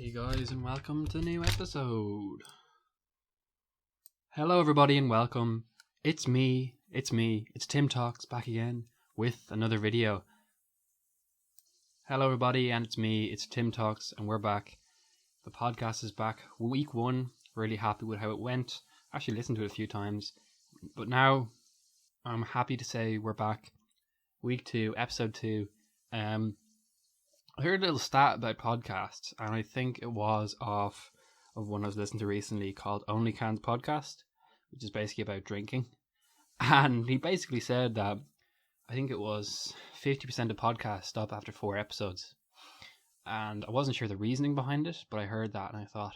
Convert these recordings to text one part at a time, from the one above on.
Hey guys, and welcome to the new episode. Hello everybody and welcome. It's Tim Talks back again with another video. Hello everybody, and it's Tim Talks, and we're back. The podcast is back. Week 1, really happy with how it went. Actually listened to it a few times, but now I'm happy to say we're back. Week 2, episode 2. I heard a little stat about podcasts, and I think it was of one I was listening to recently called Only Cans Podcast, which is basically about drinking. And he basically said that I think it was 50% of podcasts stop after 4 episodes. And I wasn't sure the reasoning behind it, but I heard that and I thought,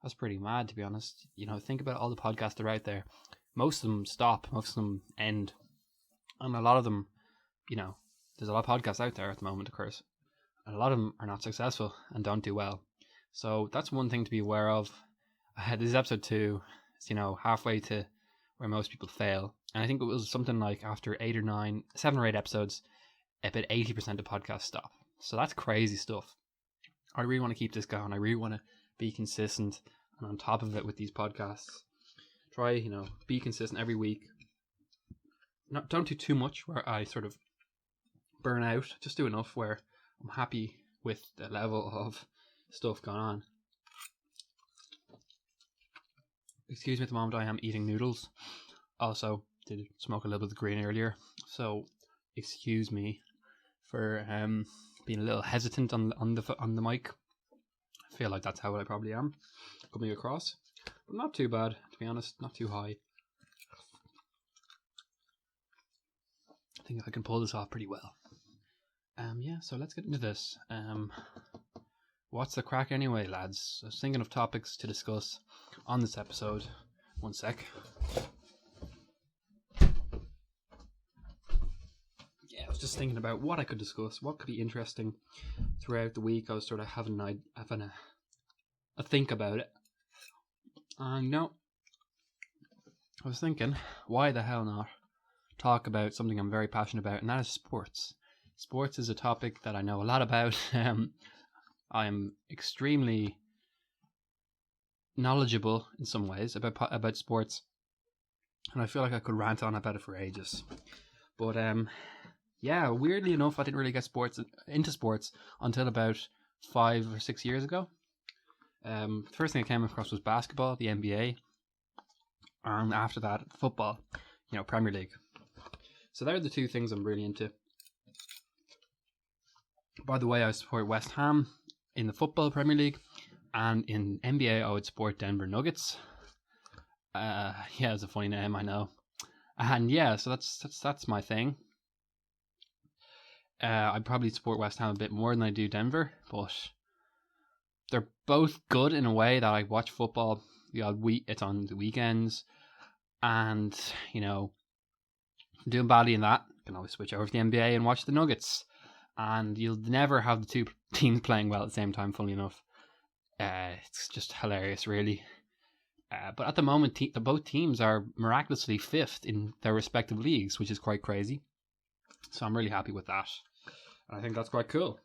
that's pretty mad, to be honest. You know, think about all the podcasts that are out there. Most of them stop, most of them end. And a lot of them, you know, there's a lot of podcasts out there at the moment, of course. And a lot of them are not successful and don't do well. So that's one thing to be aware of. This is episode 2. It's, halfway to where most people fail. And I think it was something like after 7 or 8 episodes, about 80% of podcasts stop. So that's crazy stuff. I really want to keep this going. I really want to be consistent and on top of it with these podcasts. Try, be consistent every week. Don't do too much where I sort of burn out. Just do enough where I'm happy with the level of stuff going on. Excuse me at the moment, I am eating noodles. Also, did smoke a little bit of green earlier, so excuse me for being a little hesitant on the mic. I feel like that's how I probably am coming across, but not too bad, to be honest. Not too high. I think I can pull this off pretty well. So let's get into this. What's the crack anyway, lads? I was thinking of topics to discuss on this episode. One sec. Yeah, I was just thinking about what I could discuss, what could be interesting throughout the week. I was sort of having a think about it. And I was thinking, why the hell not talk about something I'm very passionate about, and that is sports. Sports is a topic that I know a lot about. I am extremely knowledgeable in some ways about sports, and I feel like I could rant on about it for ages. But weirdly enough, I didn't really get into sports until about 5 or 6 years ago. The first thing I came across was basketball, the NBA, and after that, football, Premier League. So they're the two things I'm really into. By the way, I support West Ham in the football Premier League, and in NBA I would support Denver Nuggets. It's a funny name, I know. And so that's my thing. I'd probably support West Ham a bit more than I do Denver, but they're both good in a way that I watch football the odd week. It's on the weekends, and doing badly in that, I can always switch over to the NBA and watch the Nuggets. And you'll never have the two teams playing well at the same time, funnily enough. It's just hilarious, really. But at the moment, both teams are miraculously 5th in their respective leagues, which is quite crazy. So I'm really happy with that. And I think that's quite cool.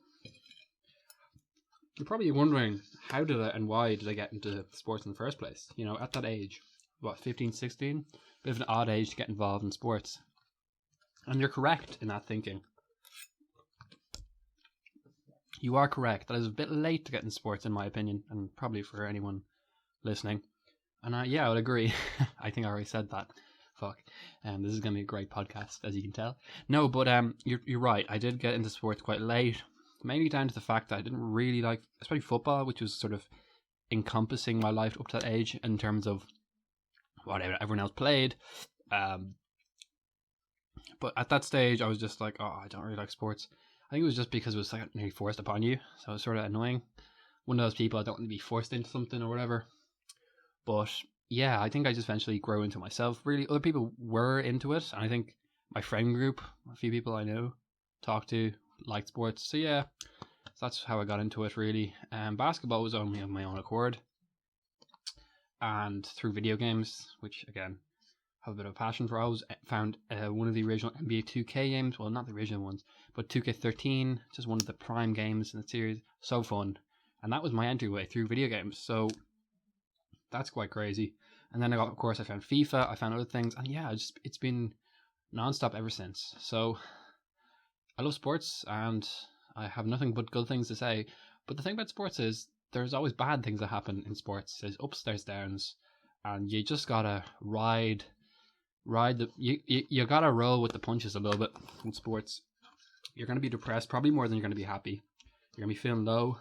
You're probably wondering, how did I and why did I get into sports in the first place? At that age, 15, 16? Bit of an odd age to get involved in sports. And you're correct in that thinking. You are correct. That is a bit late to get in sports, in my opinion, and probably for anyone listening. And I would agree. I think I already said that. Fuck. This is going to be a great podcast, as you can tell. No, but you're right. I did get into sports quite late, mainly down to the fact that I didn't really like, especially football, which was sort of encompassing my life up to that age in terms of what everyone else played. But at that stage, I was just like, I don't really like sports. I think it was just because it was like nearly forced upon you, so it was sort of annoying. One of those people, I don't want to be forced into something or whatever. But yeah, I think I just eventually grew into myself. Really, other people were into it, and I think my friend group, a few people I know, talked to, liked sports. So yeah, that's how I got into it, really. Basketball was only of my own accord, and through video games, which again, have a bit of a passion for. I always found one of the original NBA 2K games, well, not the original ones, but 2K13, just one of the prime games in the series. So fun. and that was my entryway through video games. So that's quite crazy. And then of course I found FIFA, I found other things, and yeah, it's been non-stop ever since. So I love sports, and I have nothing but good things to say. But the thing about sports is there's always bad things that happen in sports. There's ups, there's downs, and you just gotta ride you gotta roll with the punches a little bit in sports. You're gonna be depressed probably more than you're gonna be happy. You're gonna be feeling low,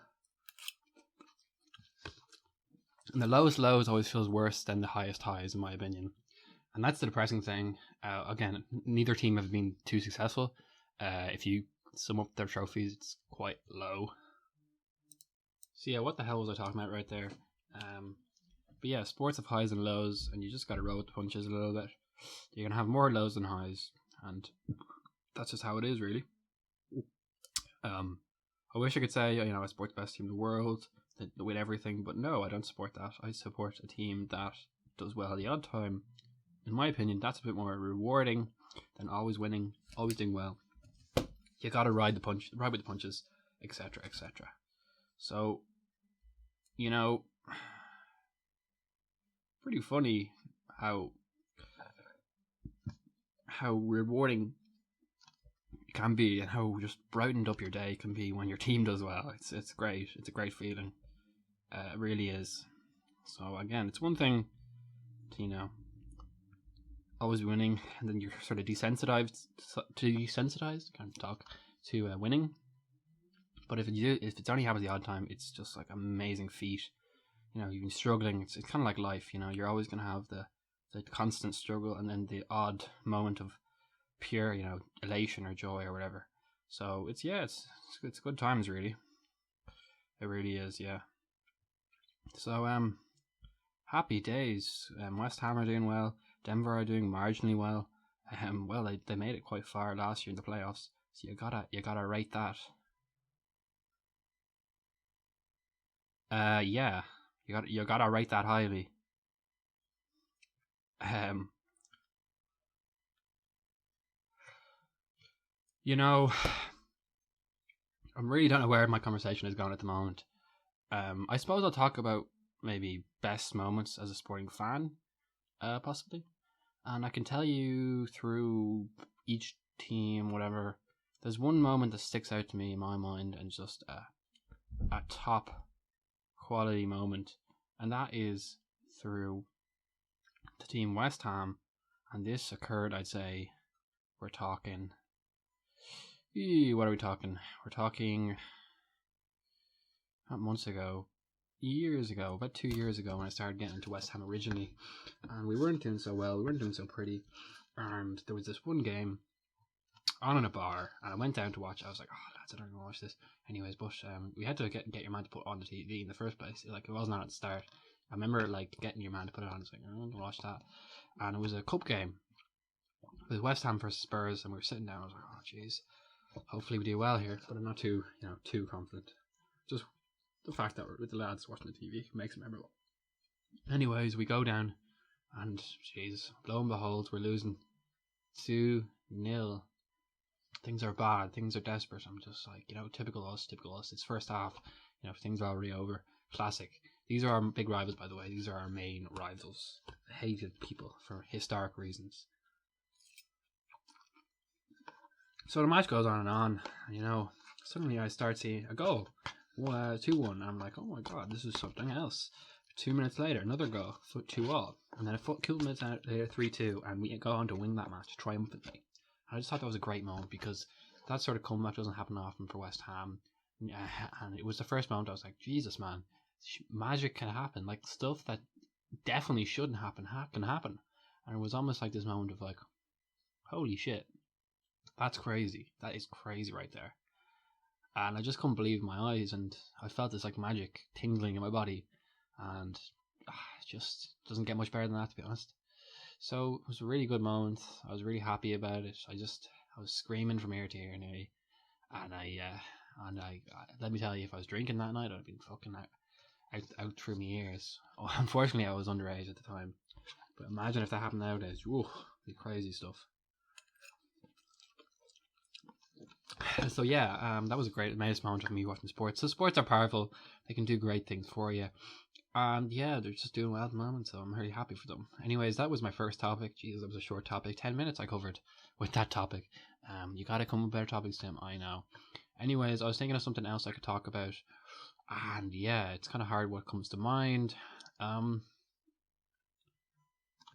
and the lowest lows always feels worse than the highest highs, in my opinion. And that's the depressing thing. Again, neither team have been too successful. If you sum up their trophies, it's quite low. So yeah, what the hell was I talking about right there? But yeah, sports have highs and lows, and you just gotta roll with the punches a little bit. You're gonna have more lows than highs, and that's just how it is, really. I wish I could say, I support the best team in the world, that win everything, but no, I don't support that. I support a team that does well at the odd time. In my opinion, that's a bit more rewarding than always winning, always doing well. You gotta ride with the punches, etc., etc. So, pretty funny how rewarding it can be, and how just brightened up your day can be when your team does well. It's great. It's a great feeling. It really is. So again, it's one thing to always winning, and then you're sort of desensitized. Can't talk to winning. But if it's only happens the odd time, it's just like an amazing feat. You've been struggling. It's kind of like life. You're always gonna have the constant struggle, and then the odd moment of pure, elation or joy or whatever. So it's good times, really. It really is, yeah. So happy days. West Ham are doing well. Denver are doing marginally well. Well, they made it quite far last year in the playoffs, so you gotta rate that. Yeah, you gotta rate that highly. I really don't know where my conversation is going at the moment. I suppose I'll talk about maybe best moments as a sporting fan, possibly. And I can tell you through each team, whatever, there's one moment that sticks out to me in my mind, and just a top quality moment, and that is through the team West Ham. And this occurred, I'd say, we're talking... What are we talking? We're talking not months ago, years ago, about 2 years ago, when I started getting into West Ham originally. And we weren't doing so well, we weren't doing so pretty. And there was this one game on in a bar, and I went down to watch. I was like, oh lads, I don't want to watch this. Anyways, but we had to get your man to put on the TV in the first place. Like, it wasn't on at the start. I remember getting your man to put it on. I was like, I don't want to watch that. And it was a cup game with West Ham versus Spurs, and we were sitting down. I was like, oh jeez, hopefully we do well here, but I'm not too confident. Just the fact that we're with the lads watching the TV makes it memorable. Anyways, we go down, and jeez, lo and behold, we're losing 2-0. Things are bad, things are desperate. I'm just like, typical us. It's first half, things are already over. Classic. These are our big rivals, by the way. These are our main rivals. Hated people for historic reasons. So the match goes on and on. Suddenly I start seeing a goal, 2-1. I'm like, oh my god, this is something else. 2 minutes later, another goal, 2-2. And then a couple minutes later, 3-2, and we go on to win that match triumphantly. And I just thought that was a great moment, because that sort of comeback doesn't happen often for West Ham. And it was the first moment I was like, Jesus, man, magic can happen. Like, stuff that definitely shouldn't happen can happen. And it was almost like this moment of like, holy shit. That's crazy. That is crazy right there. And I just couldn't believe my eyes, and I felt this like magic tingling in my body, and it just doesn't get much better than that, to be honest. So it was a really good moment. I was really happy about it. I was screaming from ear to ear nearly, and I let me tell you, if I was drinking that night, I'd have been fucking out through my ears. Oh, unfortunately, I was underage at the time, but imagine if that happened nowadays. Whoa, it'd be crazy stuff. So yeah, that was a great, amazing moment of me watching sports. So sports are powerful; they can do great things for you, and yeah, they're just doing well at the moment. So I'm really happy for them. Anyways, that was my first topic. Jesus, that was a short topic. 10 minutes I covered with that topic. You got to come with better topics, Tim. I know. Anyways, I was thinking of something else I could talk about, and yeah, it's kind of hard what comes to mind. Um,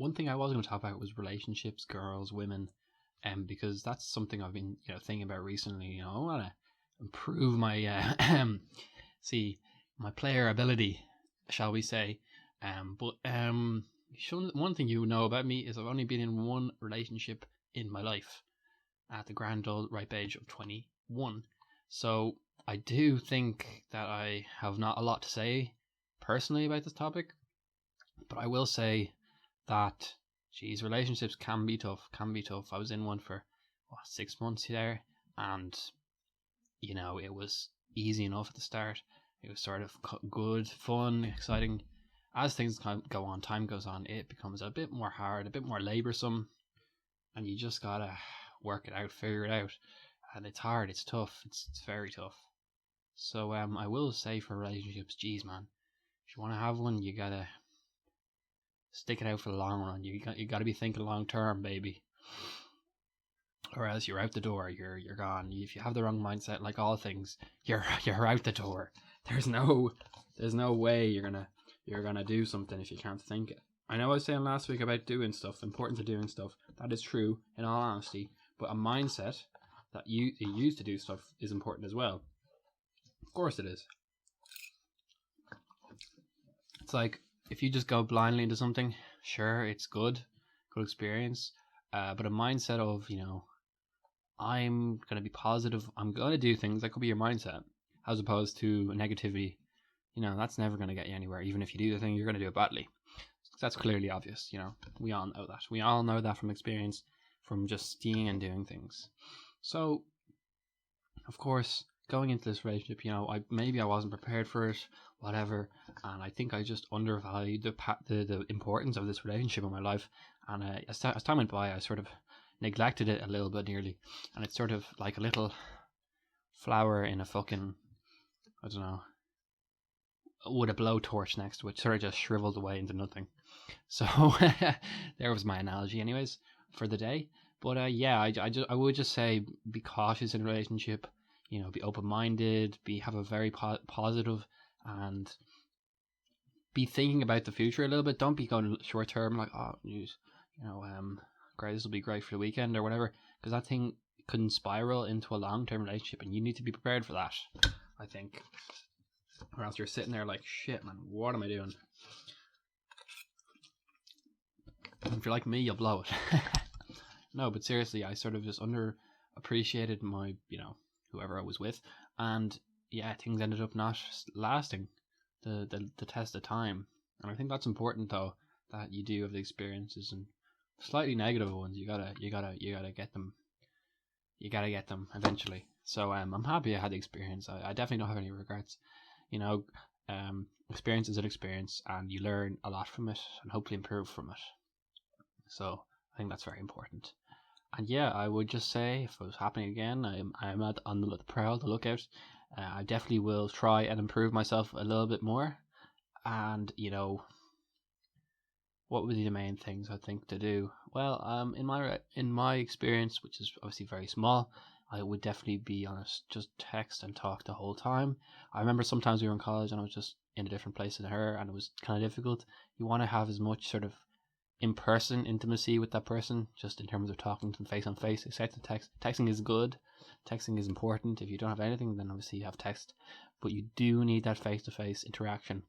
One thing I was going to talk about was relationships, girls, women, because that's something I've been thinking about recently. I want to improve my see my player ability, shall we say? But one thing you know about me is I've only been in one relationship in my life at the grand old ripe age of 21. So I do think that I have not a lot to say personally about this topic, but I will say that, geez, relationships can be tough. Can be tough. I was in one for 6 months there, and it was easy enough at the start. It was sort of good, fun, exciting. As things go on, time goes on, it becomes a bit more hard, a bit more laborsome, and you just gotta work it out, figure it out. And it's hard, it's tough, it's very tough. So I will say for relationships, geez, man, if you want to have one, you gotta stick it out for the long run. You got to be thinking long term, baby, or else you're out the door. You're gone. If you have the wrong mindset, like all things, you're out the door. There's no way you're gonna do something if you can't think it. I know I was saying last week about doing stuff, the importance of doing stuff. That is true, in all honesty. But a mindset that you use to do stuff is important as well. Of course it is. It's like, if you just go blindly into something, sure, it's good experience. But a mindset of, I'm going to be positive, I'm going to do things, that could be your mindset, as opposed to negativity. That's never going to get you anywhere. Even if you do the thing, you're going to do it badly. That's clearly obvious. We all know that. We all know that from experience, from just seeing and doing things. So, of course, going into this relationship, I wasn't prepared for it, whatever, and I think I just undervalued the importance of this relationship in my life. And as time went by, I sort of neglected it a little bit nearly, and it's sort of like a little flower in a fucking, I don't know, with a blowtorch next to it, sort of just shriveled away into nothing. So there was my analogy, anyways, for the day. But yeah, I would just say, be cautious in a relationship. Be open-minded, have a very positive, and be thinking about the future a little bit. Don't be going short-term, like, oh, great, this will be great for the weekend or whatever, because that thing can spiral into a long-term relationship, and you need to be prepared for that, I think. Or else you're sitting there like, shit, man, what am I doing? And if you're like me, you'll blow it. No, but seriously, I sort of just underappreciated my, whoever I was with, and yeah, things ended up not lasting the test of time. And I think that's important, though, that you do have the experiences, and slightly negative ones. You gotta get them. You gotta get them eventually. So I'm happy I had the experience. I definitely don't have any regrets. Experience is an experience, and you learn a lot from it, and hopefully improve from it. So I think that's very important. And yeah, I would just say, if it was happening again, I'm on the prowl, the lookout. I definitely will try and improve myself a little bit more. And what would be the main things I think to do? Well, in my experience, which is obviously very small, I would definitely be honest, just text and talk the whole time. I remember sometimes we were in college and I was just in a different place than her, and it was kind of difficult. You want to have as much sort of in-person intimacy with that person, just in terms of talking to them face on face, except the texting is good. Texting is important. If you don't have anything, then obviously you have text, but you do need that face-to-face interaction.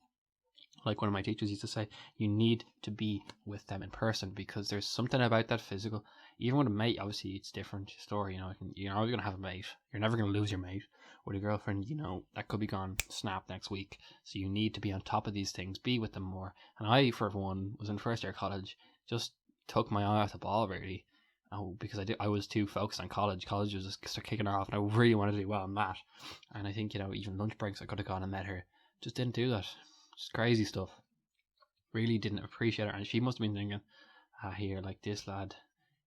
Like one of my teachers used to say, you need to be with them in person, because there's something about that physical. Even with a mate, obviously it's a different story. You're always gonna have a mate. You're never gonna lose your mate. With a girlfriend, that could be gone snap next week. So you need to be on top of these things, be with them more. And I, for one, was in first year college, just took my eye off the ball really. Because I was too focused on college. College was just kicking off, and I really wanted to do well on that. And I think even lunch breaks I could have gone and met her. Just didn't do that. Just crazy stuff. Really didn't appreciate her, and she must have been thinking, here, like, this lad,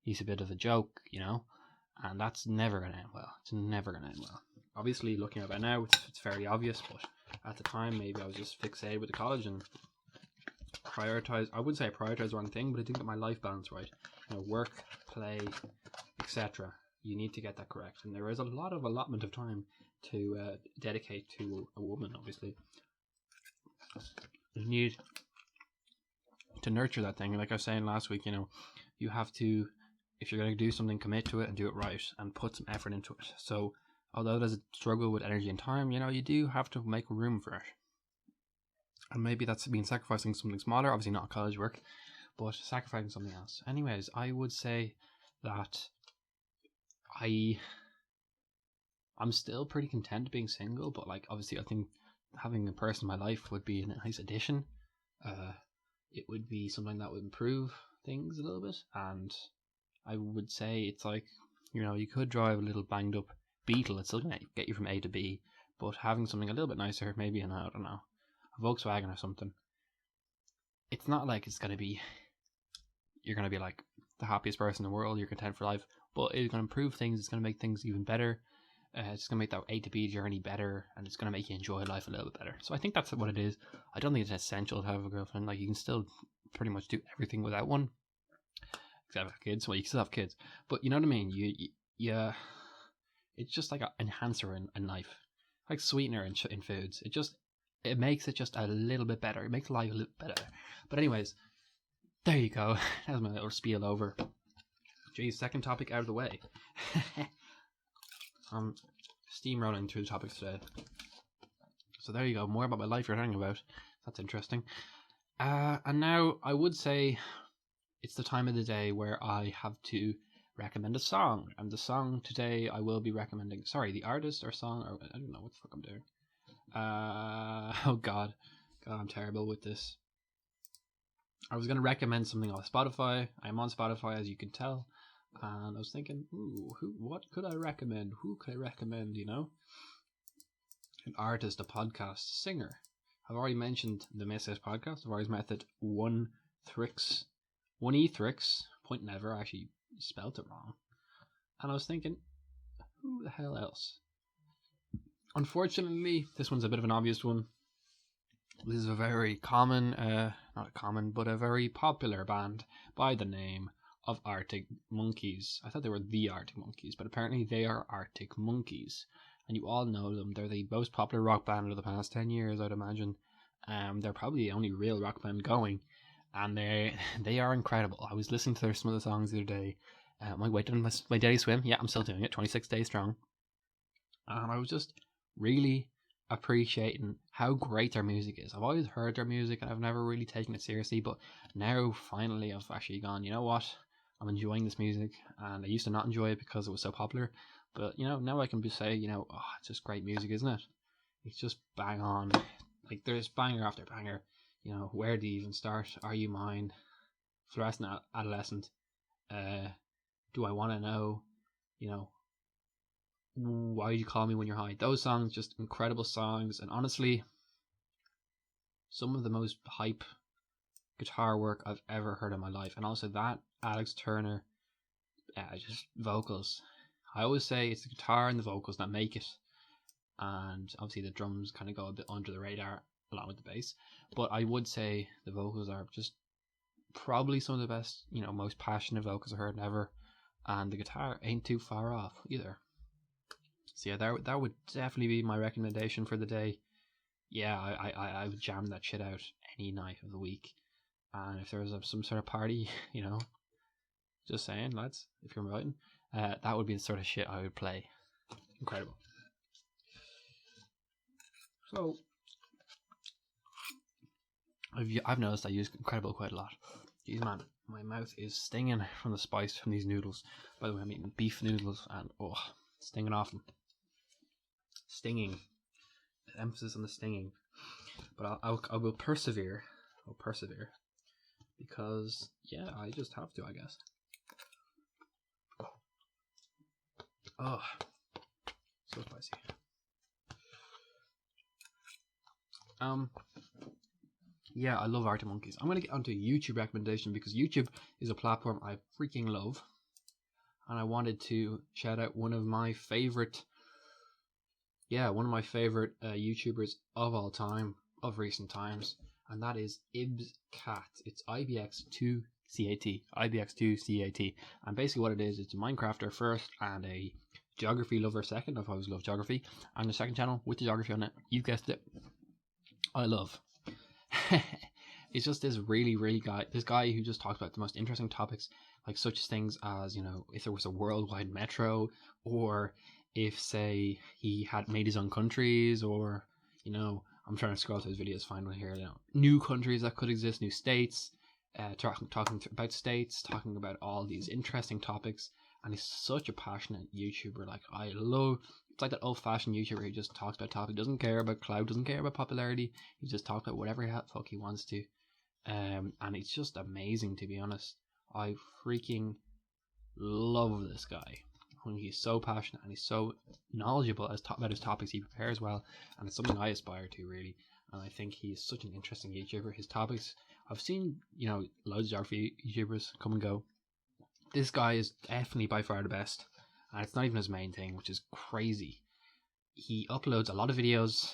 he's a bit of a joke, and that's never going to end well. It's never going to end well. Obviously, looking at it now, it's fairly obvious, but at the time, maybe I was just fixated with the college and prioritize. I wouldn't say I prioritized the wrong thing, but I didn't get my life balance right. Work, play, etc. You need to get that correct, and there is a lot of allotment of time to dedicate to a woman. Obviously, you need to nurture that thing. Like I was saying last week, you have to, if you're going to do something, commit to it and do it right and put some effort into it. So although there's a struggle with energy and time, you do have to make room for it. And maybe that's been sacrificing something smaller, obviously not college work, but sacrificing something else. Anyways, I would say that I'm still pretty content being single, but obviously I think having a person in my life would be a nice addition. It would be something that would improve things a little bit, and I would say it's you could drive a little banged up Beetle, it's still going to get you from A to B, but having something a little bit nicer, maybe I don't know, a Volkswagen or something, it's not like it's going to be, you're going to be like the happiest person in the world, you're content for life, but it's going to improve things, it's going to make things even better, it's going to make that A to B journey better, and it's going to make you enjoy life a little bit better. So I think that's what it is. I don't think it's essential to have a girlfriend. You can still pretty much do everything without one, except have kids. Well, you can still have kids, but you know what I mean. You it's just like an enhancer in life, like sweetener in foods. It makes it just a little bit better. It makes life a little better. But anyways, there you go. That was my little spiel over. Geez, second topic out of the way. Steamrolling through the topics today. So there you go. More about my life you're hearing about. That's interesting. And now I would say it's the time of the day where I have to recommend a song. And the song today I will be recommending, the artist or song, or I don't know what the fuck I'm doing. Oh God, I'm terrible with this. I was going to recommend something off Spotify. I'm on Spotify, as you can tell. And I was thinking, what could I recommend? Who could I recommend, An artist, a podcast, singer. I've already mentioned the Misses podcast. I've always mentioned One E Thrix, point never, I actually spelt it wrong. And I was thinking, who the hell else? Unfortunately, this one's a bit of an obvious one. This is a very common, not common, but a very popular band by the name of Arctic Monkeys. I thought they were the Arctic Monkeys, but apparently they are Arctic Monkeys. And you all know them. They're the most popular rock band of the past 10 years, I'd imagine. They're probably the only real rock band going. And they are incredible. I was listening to some of the songs the other day. My daily swim. Yeah, I'm still doing it. 26 days strong. And I was just really appreciating how great their music is. I've always heard their music and I've never really taken it seriously. But now, finally, I've actually gone, you know what? I'm enjoying this music. And I used to not enjoy it because it was so popular. But, now I can say, it's just great music, isn't it? It's just bang on. There's banger after banger. Where do you even start? Are You Mine? Fluorescent Adolescent. Do I Want to Know? Why You Call Me When You're High? Those songs, just incredible songs. And honestly, some of the most hype guitar work I've ever heard in my life. And also that Alex Turner, just vocals. I always say it's the guitar and the vocals that make it. And obviously the drums kind of go a bit under the radar along with the bass. But I would say the vocals are just probably some of the best, most passionate vocals I've heard ever. And the guitar ain't too far off either. So yeah, that would definitely be my recommendation for the day. Yeah, I would jam that shit out any night of the week. And if there was some sort of party, just saying, lads, if you're inviting, that would be the sort of shit I would play. Incredible. So, I've noticed I use Incredible quite a lot. Jeez, man, my mouth is stinging from the spice from these noodles. By the way, I'm eating beef noodles and stinging off them. Stinging. Emphasis on the stinging. But I will persevere. I'll persevere. Because, yeah, I just have to, I guess. Oh, so spicy. Yeah, I love Arctic Monkeys. I'm going to get onto a YouTube recommendation because YouTube is a platform I freaking love. and I wanted to shout out one of my favorite YouTubers of all time, of recent times, and that is IbsCat. It's IBX2CAT, IBX2CAT, and basically what it is, it's a Minecrafter first and a geography lover second. I've always loved geography, and the second channel with the geography on it, you guessed it, I love. It's just this guy who just talks about the most interesting topics, like such things as, if there was a worldwide metro, or if, say, he had made his own countries, or, I'm trying to scroll through his videos, find one here, new countries that could exist, new states, talking about states, talking about all these interesting topics. And he's such a passionate YouTuber. It's like that old-fashioned YouTuber who just talks about topics, doesn't care about clout, doesn't care about popularity. He just talks about whatever the fuck he wants to. And it's just amazing, to be honest. I freaking love this guy. He's so passionate and he's so knowledgeable about his topics. He prepares well, and it's something I aspire to, really. And I think he's such an interesting YouTuber. His topics, I've seen, loads of geography YouTubers come and go. This guy is definitely by far the best, and it's not even his main thing, which is crazy. He uploads a lot of videos.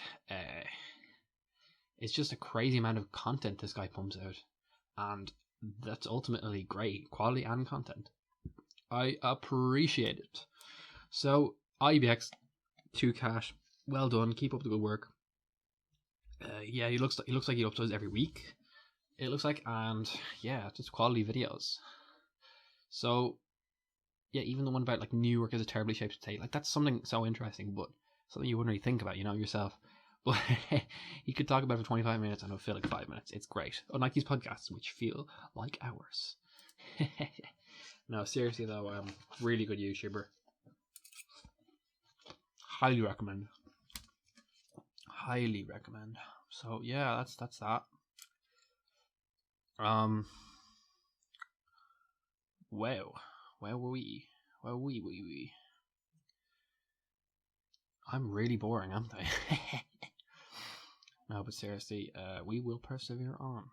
It's just a crazy amount of content this guy pumps out, and that's ultimately great quality and content. I appreciate it. So IBX2CAT, well done. Keep up the good work. He looks like he uploads every week. It looks like, and just quality videos. So, even the one about like Newark is a terribly shaped state, like that's something so interesting, but something you wouldn't really think about, yourself. But he could talk about it for 25 minutes and it'll feel like 5 minutes. It's great. Unlike these podcasts, which feel like hours. No, seriously though, really good YouTuber. Highly recommend. Highly recommend. So yeah, that's that. Wow. Where were we? I'm really boring, aren't I? No, but seriously, we will persevere on.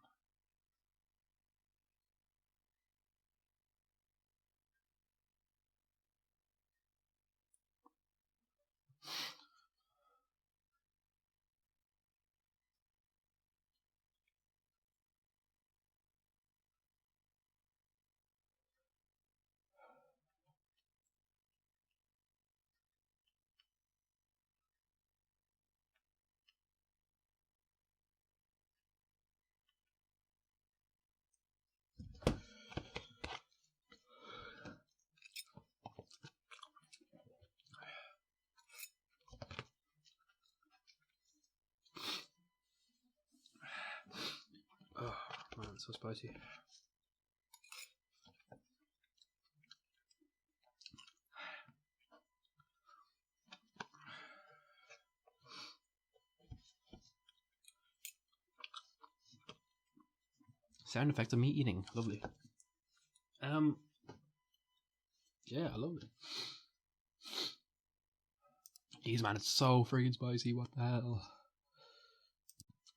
Oh man, it's so spicy. Sound effects of me eating, lovely. Yeah, I love it. Jeez, man, it's so freaking spicy. What the hell?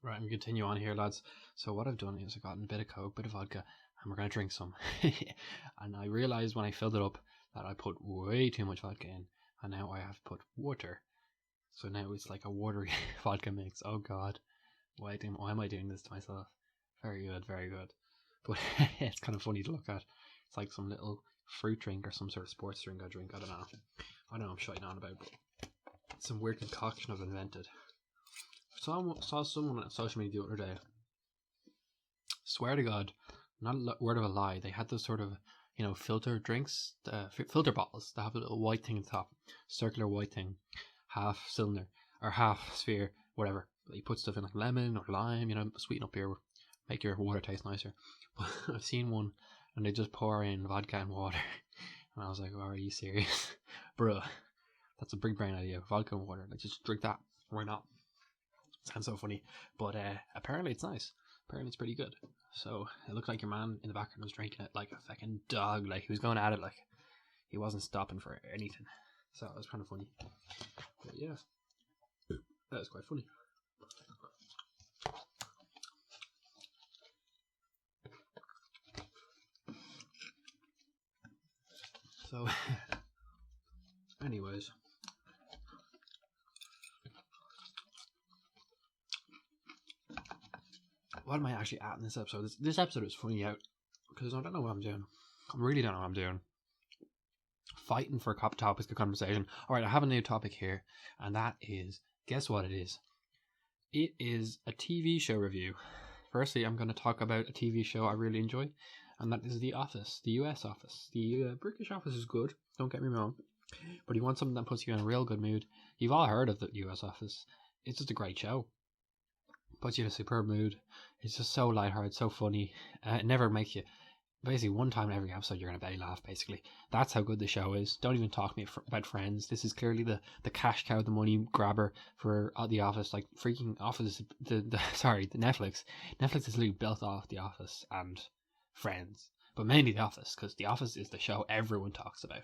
Right, I'm gonna continue on here, lads. So what I've done is I've gotten a bit of Coke, bit of vodka, and we're gonna drink some. And I realized when I filled it up that I put way too much vodka in, and now I have to put water. So now it's like a watery vodka mix. Oh god, why am I doing this to myself? Very good, very good. But it's kind of funny to look at. It's like some little fruit drink or some sort of sports drink I drink. I don't know. I'm shitting on about, but it's some weird concoction I've invented. Saw someone on social media the other day. Swear to God, not a word of a lie. They had those sort of, filter drinks, filter bottles that have a little white thing on top, circular white thing, half cylinder or half sphere, whatever. You put stuff in like lemon or lime, sweeten up your, make your water taste nicer. But I've seen one and they just pour in vodka and water, and I was like, oh, are you serious, bro? That's a big brain idea. Vodka and water. Like, just drink that. Why not? Sounds so funny, but apparently it's nice. Apparently it's pretty good. So it looked like your man in the background was drinking it like a fucking dog. Like, he was going at it like he wasn't stopping for anything. So it was kind of funny. But yeah, that was quite funny. So, anyways. What am I actually at in this episode? This episode is funny out because I don't know what I'm doing. I really don't know what I'm doing. Fighting for topics of conversation. Alright, I have a new topic here, and that is, guess what it is? It is a TV show review. Firstly, I'm going to talk about a TV show I really enjoy, and that is The Office, the US Office. The British Office is good, don't get me wrong, but you want something that puts you in a real good mood. You've all heard of the US Office. It's just a great show. Puts you in a superb mood. It's just so lighthearted, so funny. It never makes you... Basically, one time in every episode, you're going to belly laugh, basically. That's how good the show is. Don't even talk to me about Friends. This is clearly the cash cow, the money grabber for The Office. Like, freaking Office, the Netflix. Netflix is literally built off The Office and Friends. But mainly The Office, because The Office is the show everyone talks about.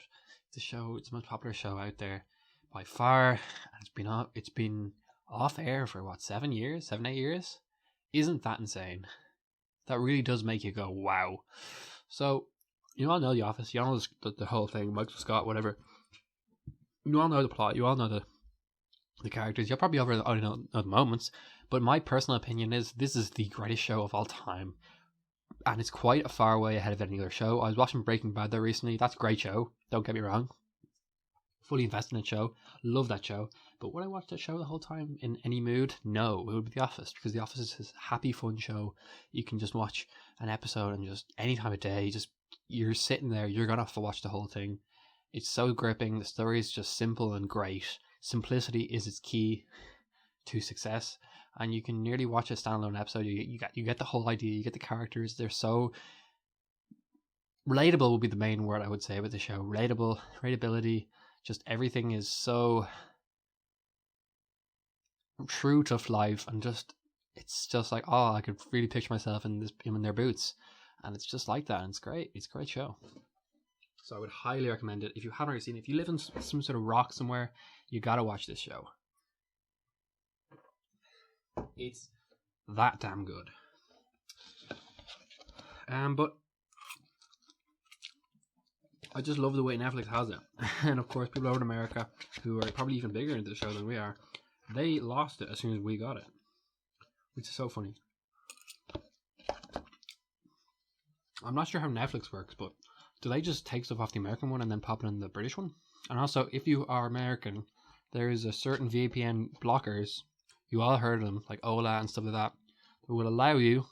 It's the most popular show out there by far. And it's been off air for, 7, 8 years? Isn't that insane? That really does make you go, wow. So, you all know The Office. You all know the whole thing. Michael Scott, whatever. You all know the plot. You all know the characters. You'll probably already know the moments. But my personal opinion is this is the greatest show of all time. And it's quite a far way ahead of any other show. I was watching Breaking Bad there recently. That's a great show. Don't get me wrong. Fully invested in that show. Love that show. But would I watch that show the whole time in any mood? No, it would be The Office, because The Office is this happy, fun show. You can just watch an episode and just any time of day, you're sitting there, you're gonna have to watch the whole thing. It's so gripping. The story is just simple and great. Simplicity is its key to success, and you can nearly watch a standalone episode. You get the whole idea. You get the characters. They're so relatable. Would be the main word I would say with the show. Relatability. Just everything is so true to life, and it's just like, oh, I could really picture myself in their boots, and it's just like that, and it's great. It's a great show. So I would highly recommend it. If you haven't already seen it, if you live in some sort of rock somewhere, you gotta watch this show. It's that damn good. But I just love the way Netflix has it. And of course, people over in America, who are probably even bigger into the show than we are, they lost it as soon as we got it. Which is so funny. I'm not sure how Netflix works, but do they just take stuff off the American one and then pop it in the British one? And also, if you are American, there is a certain VPN blockers, you all heard of them, like Ola and stuff like that, that will allow you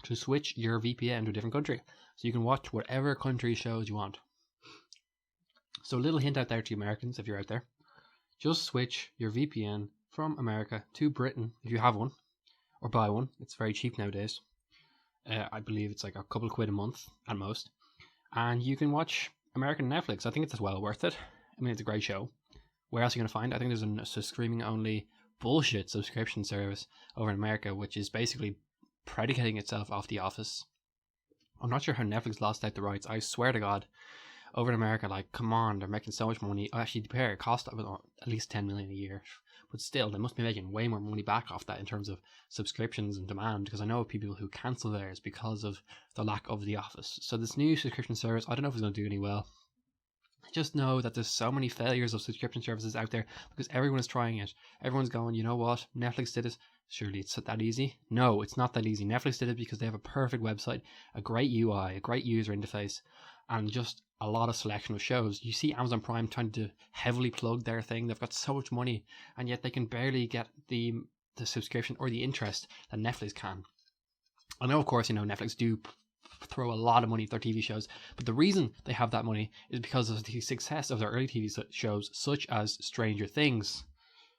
to switch your VPN to a different country. So you can watch whatever country shows you want. So a little hint out there to you Americans, if you're out there. Just switch your VPN from America to Britain, if you have one, or buy one. It's very cheap nowadays. I believe it's like a couple of quid a month at most. And you can watch American Netflix. I think it's well worth it. I mean, it's a great show. Where else are you going to find it? I think there's a streaming-only bullshit subscription service over in America, which is basically predicating itself off The Office. I'm not sure how Netflix lost out the rights. I swear to God, over in America, like, come on, they're making so much money. Actually, it cost at least 10 million a year. But still, they must be making way more money back off that in terms of subscriptions and demand, because I know of people who cancel theirs because of the lack of The Office. So this new subscription service, I don't know if it's going to do any well. I just know that there's so many failures of subscription services out there because everyone is trying it. Everyone's going, you know what, Netflix did it. Surely it's that easy. No, it's not that easy. Netflix did it because they have a perfect website, a great UI, a great user interface, and just a lot of selection of shows. You see Amazon Prime trying to heavily plug their thing. They've got so much money, and yet they can barely get the subscription or the interest that Netflix can. I know, of course, Netflix do throw a lot of money at their TV shows, but the reason they have that money is because of the success of their early TV shows, such as Stranger Things.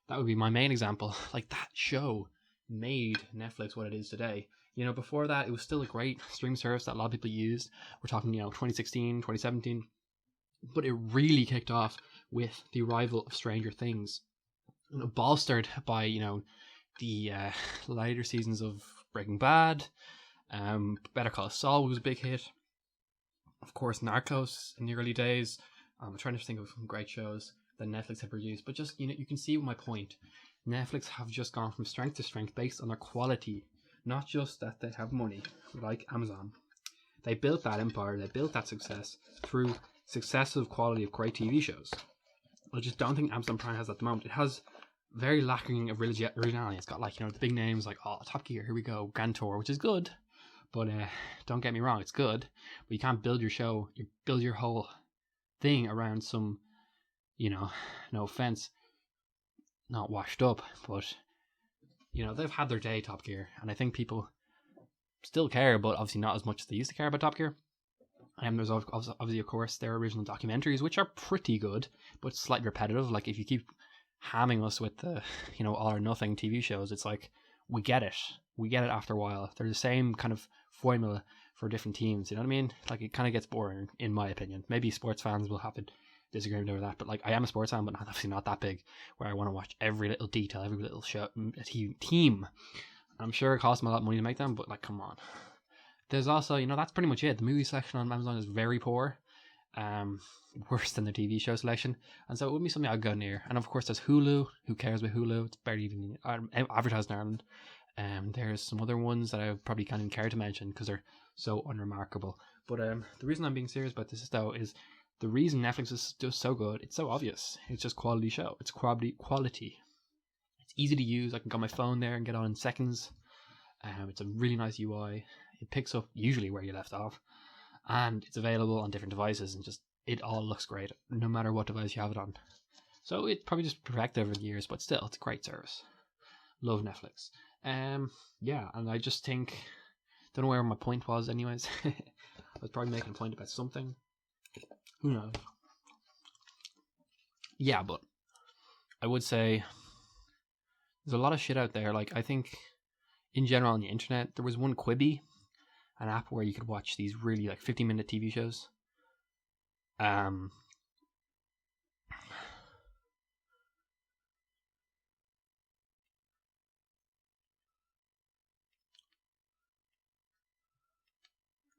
That would be my main example. Like, that show made Netflix what it is today. Before that, it was still a great stream service that a lot of people used. We're talking, 2016, 2017. But it really kicked off with the arrival of Stranger Things. Bolstered by, the later seasons of Breaking Bad. Better Call Saul was a big hit. Of course, Narcos in the early days. I'm trying to think of some great shows that Netflix had produced. But just, you can see my point. Netflix have just gone from strength to strength based on their quality. Not just that they have money, like Amazon. They built that empire, they built that success through successive quality of great TV shows. I just don't think Amazon Prime has at the moment. It has very lacking of originality. It's got like, you know, the big names like, oh, Top Gear, here we go, Grand Tour, which is good. But don't get me wrong, it's good. But you can't build your show, you build your whole thing around some, you know, no offense, not washed up, but, you know, they've had their day, Top Gear. And I think people still care, but obviously not as much as they used to care about Top Gear. There's obviously, of course, their original documentaries, which are pretty good, but slightly repetitive. Like, if you keep hamming us with the, you know, all or nothing TV shows, it's like, we get it after a while. They're the same kind of formula for different teams, you know what I mean? Like, it kind of gets boring, in my opinion. Maybe sports fans will have a disagreement over that, but like, I am a sports fan, but obviously not that big, where I want to watch every little detail, every little show, team. I'm sure it costs them a lot of money to make them, but like, come on. There's also, you know, that's pretty much it. The movie selection on Amazon is very poor. Worse than the TV show selection. And so it wouldn't be something I'd go near. And of course, there's Hulu. Who cares about Hulu? It's barely even advertised in Ireland. There's some other ones that I probably can't even care to mention because they're so unremarkable. But the reason I'm being serious about this, though, is the reason Netflix is just so good. It's so obvious. It's just quality show. It's quality. It's easy to use. I can go on my phone there and get on in seconds. It's a really nice UI. It picks up usually where you left off, and it's available on different devices, and just it all looks great no matter what device you have it on. So it probably just perfected over the years, but still, it's a great service. Love Netflix. Yeah, and I just think, don't know where my point was anyways. I was probably making a point about something. Who knows? Yeah, but I would say there's a lot of shit out there. Like, I think in general on the internet, there was one Quibi, an app where you could watch these really like 50-minute TV shows.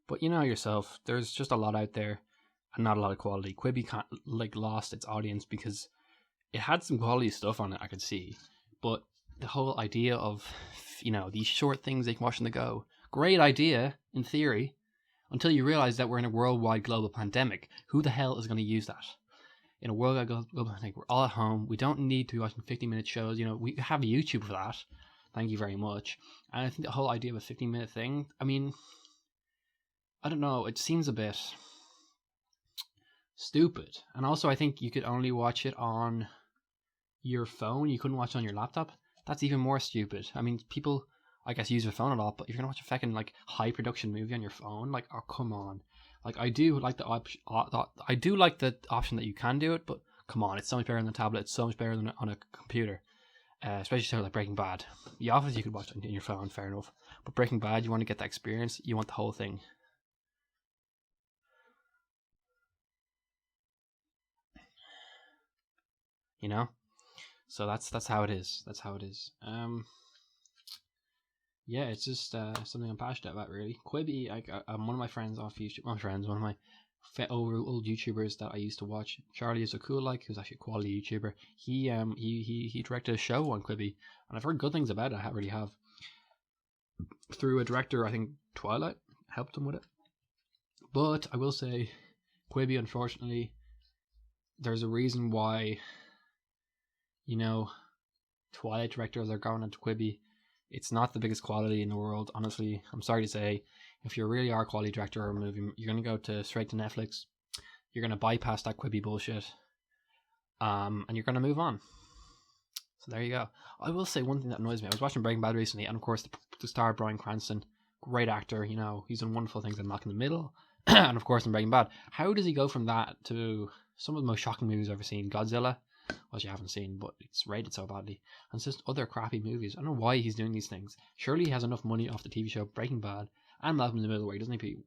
But you know yourself, there's just a lot out there and not a lot of quality. Quibi lost its audience because it had some quality stuff on it, I could see. But the whole idea of, you know, these short things they can watch on the go, great idea in theory, until you realize that we're in a worldwide global pandemic. Who the hell is going to use that? In a worldwide global pandemic, we're all at home. We don't need to be watching 50-minute shows. You know, we have YouTube for that. Thank you very much. And I think the whole idea of a 50-minute thing, I mean, I don't know, it seems a bit stupid. And also, I think you could only watch it on your phone. You couldn't watch it on your laptop. That's even more stupid. I mean, people, I guess, use their phone a lot, but if you're gonna watch a fucking like high production movie on your phone, like, oh, come on. Like, I do like the option that you can do it, but come on, it's so much better on the tablet. It's so much better than on a computer, especially something like Breaking Bad. The Office you could watch on your phone, fair enough, but Breaking Bad, you want to get that experience. You want the whole thing. You know, so that's how it is. That's how it is. Yeah, it's just something I'm passionate about, really. Quibi, I'm one of my friends off YouTube. One of my old YouTubers that I used to watch. Charlie is a cool who's actually a quality YouTuber. He directed a show on Quibi, and I've heard good things about it. I really have. Through a director, I think Twilight helped him with it. But I will say, Quibi, unfortunately, there's a reason why, you know, Twilight directors are going into Quibi. It's not the biggest quality in the world, honestly. I'm sorry to say, if you really are a quality director of a movie, you're going to go straight to Netflix. You're going to bypass that Quibi bullshit. And you're going to move on. So there you go. I will say one thing that annoys me. I was watching Breaking Bad recently, and of course the star Bryan Cranston, great actor, you know, he's done wonderful things in Malcolm in the Middle, and of course in Breaking Bad. How does he go from that to some of the most shocking movies I've ever seen? Godzilla, which you haven't seen, but it's rated so badly, and it's just other crappy movies. I don't know why he's doing these things. Surely he has enough money off the TV show Breaking Bad and Malcolm in the Middle where he doesn't need to be,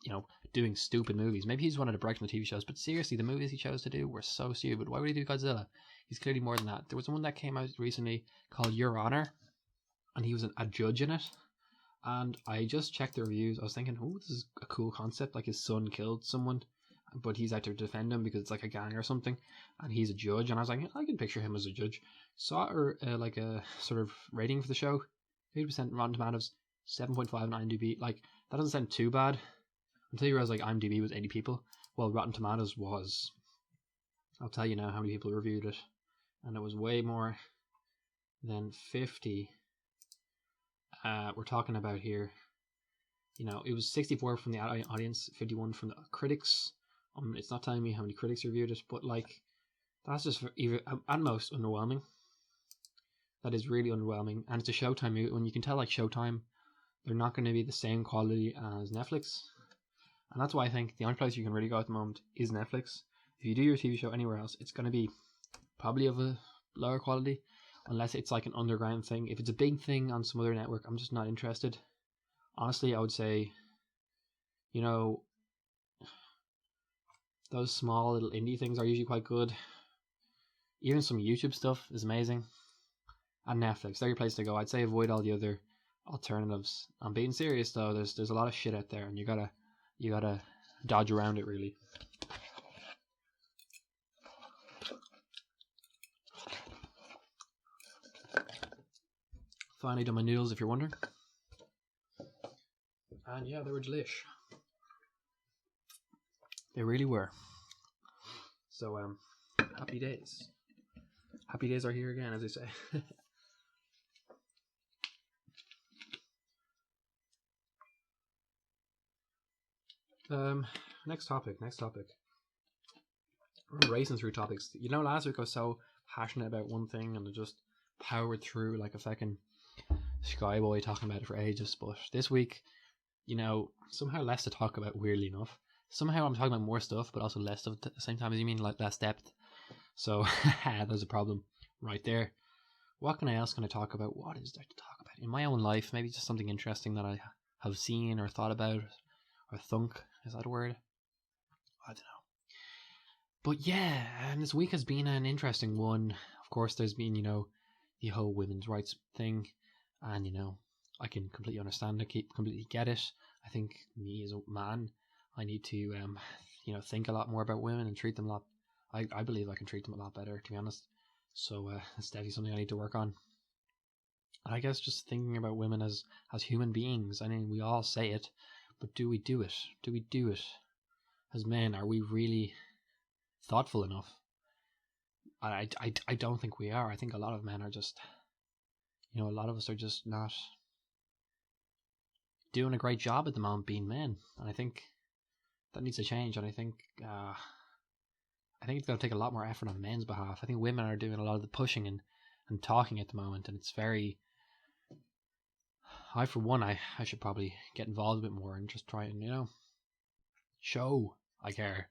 you know, doing stupid movies. Maybe he's wanted to break from the TV shows, but seriously, the movies he chose to do were so stupid. Why would he do Godzilla? He's clearly more than that. There was one that came out recently called Your Honor, and he was a judge in it. And I just checked the reviews. I was thinking, oh, this is a cool concept. Like, his son killed someone, but he's out to defend him because it's like a gang or something, and he's a judge. And I was like, I can picture him as a judge. Saw like a sort of rating for the show, 80% Rotten Tomatoes, 7.5 on IMDb. Like, that doesn't sound too bad until you realize like IMDb was 80 people. well, Rotten Tomatoes was, I'll tell you now how many people reviewed it, and it was way more than 50. We're talking about here, it was 64 from the audience, 51 from the critics. It's not telling me how many critics reviewed it, but like, that's just even at most underwhelming. That is really underwhelming, and it's a Showtime movie. When you can tell, like, Showtime, they're not going to be the same quality as Netflix, and that's why I think the only place you can really go at the moment is Netflix. If you do your TV show anywhere else, it's going to be probably of a lower quality, unless it's like an underground thing. If it's a big thing on some other network, I'm just not interested. Honestly, I would say, those small little indie things are usually quite good. Even some YouTube stuff is amazing. And Netflix, they're your place to go. I'd say avoid all the other alternatives. I'm being serious though. There's a lot of shit out there, and you gotta dodge around it really. Finally done my noodles, if you're wondering. And yeah, they were delish. They really were. So happy days. Happy days are here again, as they say. Next topic. We're racing through topics. Last week I was so passionate about one thing and I just powered through like a fucking skyboy talking about it for ages. But this week, somehow less to talk about, weirdly enough. Somehow I'm talking about more stuff, but also less of it at the same time. As you mean, like less depth. So there's a problem right there. What else can I talk about? What is there to talk about in my own life? Maybe just something interesting that I have seen or thought about or thunk. Is that a word? I don't know. But yeah, and this week has been an interesting one. Of course, there's been, the whole women's rights thing. And, I can completely understand it, completely get it. I think me as a man, I need to, think a lot more about women and treat them a lot. I believe I can treat them a lot better, to be honest. So it's definitely something I need to work on. And I guess just thinking about women as human beings. I mean, we all say it, but do we do it? Do we do it? As men, are we really thoughtful enough? I don't think we are. I think a lot of men are just, a lot of us are just not doing a great job at the moment being men. And I think that needs to change. And I think it's going to take a lot more effort on men's behalf. I think women are doing a lot of the pushing and talking at the moment. And it's very... for one, I should probably get involved a bit more and just try and, show I care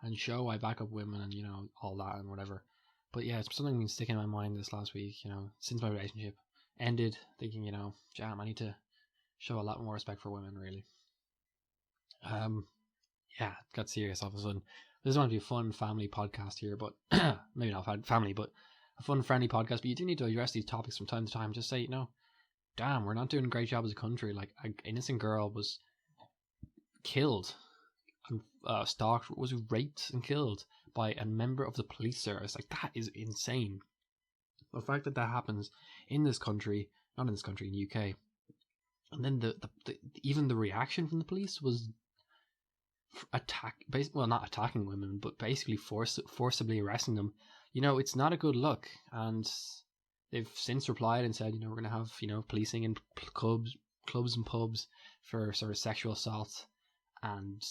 and show I back up women and, all that and whatever. But yeah, it's something that's been sticking in my mind this last week, since my relationship ended, thinking, jam, I need to show a lot more respect for women, really. Yeah, it got serious all of a sudden. This is going to be a fun family podcast here, but maybe not family, but a fun, friendly podcast. But you do need to address these topics from time to time. Just say, damn, we're not doing a great job as a country. Like, an innocent girl was killed and was raped and killed by a member of the police service. Like, that is insane. The fact that happens in this country, not in this country, in the UK, and then the even the reaction from the police was not attacking women, but basically forcibly arresting them. It's not a good look, and they've since replied and said, we're going to have, policing in clubs and pubs for sort of sexual assault and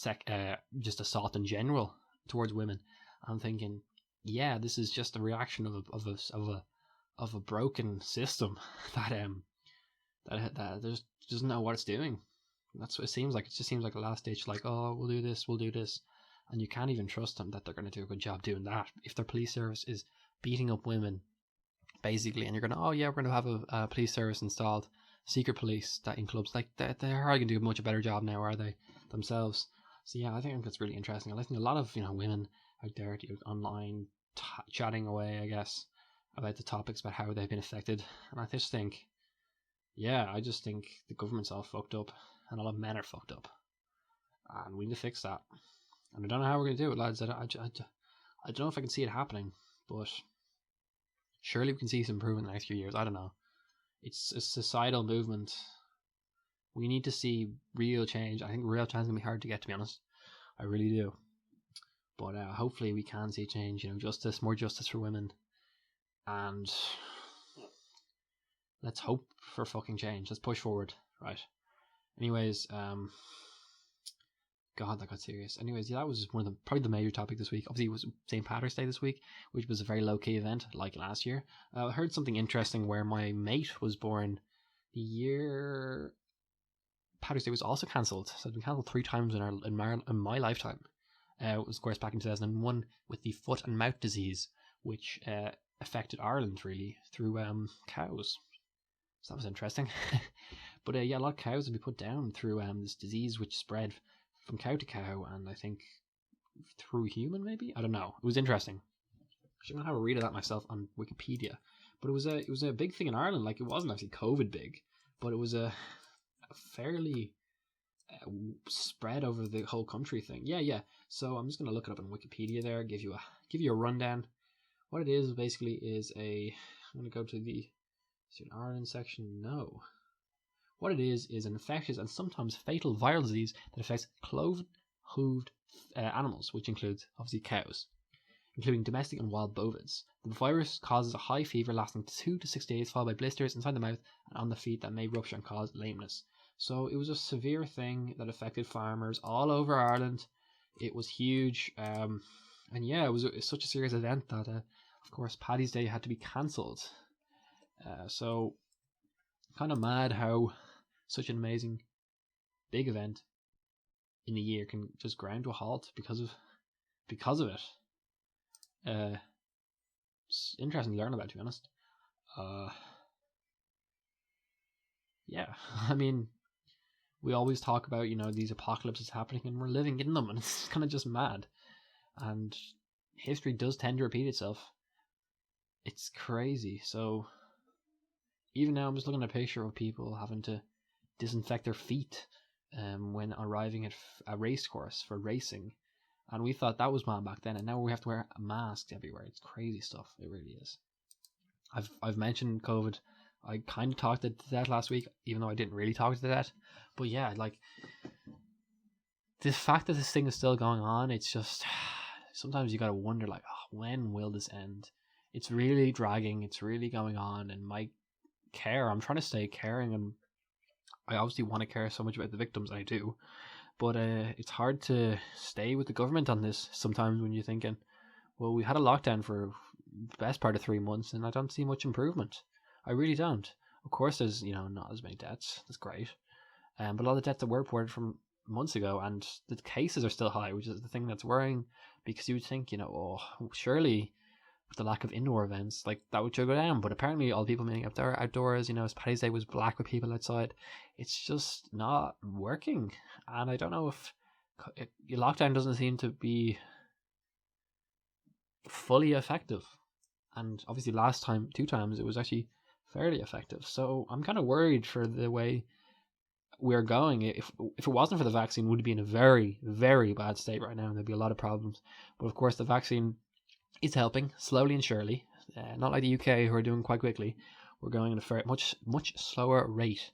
just assault in general towards women. I'm thinking, yeah, this is just a reaction of a broken system that doesn't know what it's doing. That's what it seems like. It just seems like a last ditch, like, oh, we'll do this, and you can't even trust them that they're going to do a good job doing that. If their police service is beating up women, basically, and you're going to, oh yeah, we're going to have a police service installed, secret police that in clubs, like they're hardly going to do a much better job now, are they themselves? So yeah, I think that's really interesting. I think a lot of women out there online chatting away, I guess, about the topics about how they've been affected, and I just think the government's all fucked up, and a lot of men are fucked up, and we need to fix that. And I don't know how we're going to do it, lads. I don't know if I can see it happening, but surely we can see some improvement in the next few years. I don't know. It's a societal movement. We need to see real change. I think real change is going to be hard to get, to be honest. I really do. But hopefully we can see change. More justice for women, and let's hope for fucking change. Let's push forward, right? Anyways, God, that got serious. Anyways, yeah, that was probably the major topic this week. Obviously, it was St. Patrick's Day this week, which was a very low-key event, like last year. I heard something interesting where my mate was born the year Patrick's Day was also cancelled. So it's been cancelled 3 times in my lifetime. It was, of course, back in 2001 with the foot and mouth disease, which affected Ireland, really, through cows. So that was interesting. But yeah, a lot of cows would be put down through this disease, which spread from cow to cow, and I think through human, maybe? I don't know. It was interesting. I'm going to have a read of that myself on Wikipedia. But it was a big thing in Ireland. Like, it wasn't actually COVID big, but it was a fairly spread over the whole country thing. Yeah. So I'm just going to look it up on Wikipedia there, give you a rundown. What it is basically is I'm going to go to the Ireland section. No. What it is an infectious and sometimes fatal viral disease that affects cloven-hooved animals, which includes, obviously, cows, including domestic and wild bovids. The virus causes a high fever lasting 2 to 6 days, followed by blisters inside the mouth and on the feet that may rupture and cause lameness. So it was a severe thing that affected farmers all over Ireland. It was huge. And yeah, it was such a serious event that, of course, Paddy's Day had to be cancelled. So kind of mad how such an amazing big event in the year can just grind to a halt because of it. It's interesting to learn about, to be honest. Yeah, I mean, we always talk about, these apocalypses happening, and we're living in them, and it's kind of just mad. And history does tend to repeat itself. It's crazy. So even now, I'm just looking at a picture of people having to disinfect their feet when arriving at a race course for racing, and we thought that was man back then, and now we have to wear masks everywhere. It's crazy stuff. It really is. I've mentioned COVID. I kind of talked to that last week, even though I didn't really talk to that. But yeah, like, the fact that this thing is still going on, it's just, sometimes you gotta wonder, like, when will this end? It's really dragging. It's really going on, and I'm trying to stay caring, and I obviously want to care so much about the victims, I do, but it's hard to stay with the government on this sometimes when you're thinking, well, we had a lockdown for the best part of 3 months and I don't see much improvement. I really don't. Of course, there's not as many deaths. That's great, but a lot of the deaths that were reported from months ago, and the cases are still high, which is the thing that's worrying, because you would think, surely with the lack of indoor events, like, that would go down, but apparently all people meeting outdoors, as Paddy's Day was black with people outside, it's just not working. And I don't know if lockdown doesn't seem to be fully effective, and obviously last time, 2 times, it was actually fairly effective. So I'm kind of worried for the way we're going. If it wasn't for the vaccine, we'd be in a very, very bad state right now, and there'd be a lot of problems. But of course, the vaccine is helping slowly and surely. Not like the UK, who are doing quite quickly. We're going at a much slower rate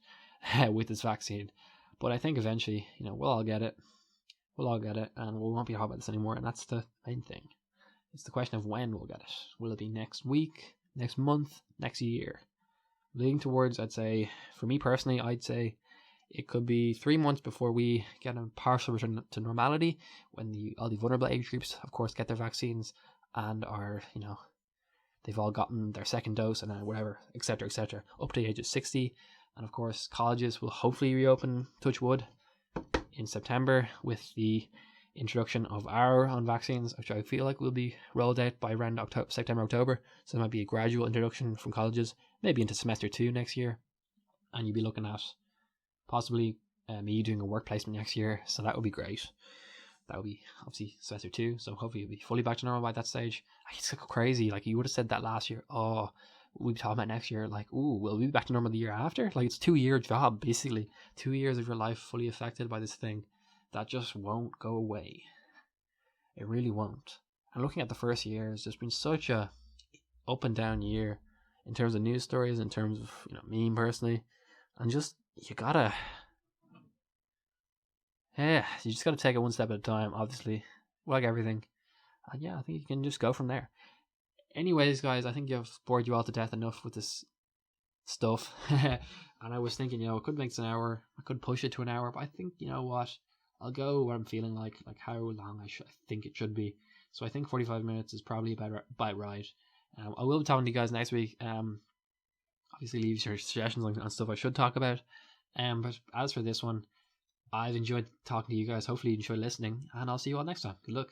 with this vaccine. But I think eventually, we'll all get it. And we won't be talking about this anymore. And that's the main thing. It's the question of when we'll get it. Will it be next week, next month, next year? Leading towards, I'd say, for me personally, I'd say it could be 3 months before we get a partial return to normality, when all the vulnerable age groups, of course, get their vaccines and are, they've all gotten their second dose and whatever, etc., up to the age of 60. And of course, colleges will hopefully reopen, touch wood, in September with the introduction of our own vaccines, which I feel like will be rolled out by around September, October. So there might be a gradual introduction from colleges, maybe into semester 2 next year. And you'll be looking at possibly me doing a work placement next year. So that would be great. That would be obviously semester 2. So hopefully it'll be fully back to normal by that stage. It's crazy. Like, you would have said that last year. Oh, we'll be talking about next year. Like, ooh, will we be back to normal the year after? Like, it's a 2-year job, basically. 2 years of your life fully affected by this thing that just won't go away. It really won't. And looking at the first years, there's been such a up and down year in terms of news stories, in terms of, me personally, and just, you just gotta take it one step at a time, obviously, like everything. And yeah, I think you can just go from there. Anyways, guys, I think I've bored you all to death enough with this stuff. And I was thinking, I could make this an hour. I could push it to an hour, but I think, you know what? I'll go where I'm feeling like how long I think it should be. So I think 45 minutes is probably about right. I will be talking to you guys next week. Obviously, leave your suggestions on stuff I should talk about. But as for this one, I've enjoyed talking to you guys. Hopefully you enjoy listening, and I'll see you all next time. Good luck.